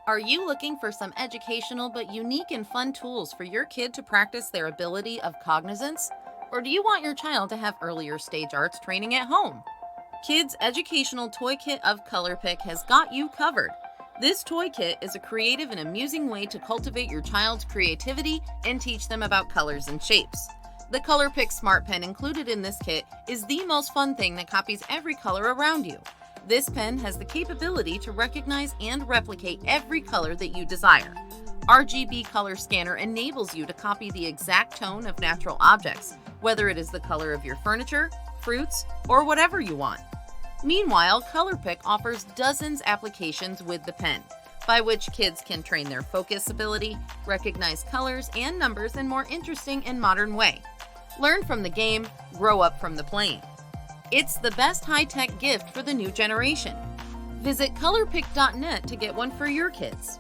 Are you looking for some educational but unique and fun tools for your kid to practice their ability of cognizance? Or do you want your child to have earlier stage arts training at home? Kids Educational Toy Kit of Colorpik has got you covered. This toy kit is a creative and amusing way to cultivate your child's creativity and teach them about colors and shapes. The Colorpik Smart Pen included in this kit is the most fun thing that copies every color around you. This pen has the capability to recognize and replicate every color that you desire. RGB color scanner enables you to copy the exact tone of natural objects, whether it is the color of your furniture, fruits, or whatever you want. Meanwhile, Colorpik offers dozens applications with the pen, by which kids can train their focus ability, recognize colors and numbers in more interesting and modern way. Learn from the game, grow up from the playing. It's the best high-tech gift for the new generation. Visit colorpik.net to get one for your kids.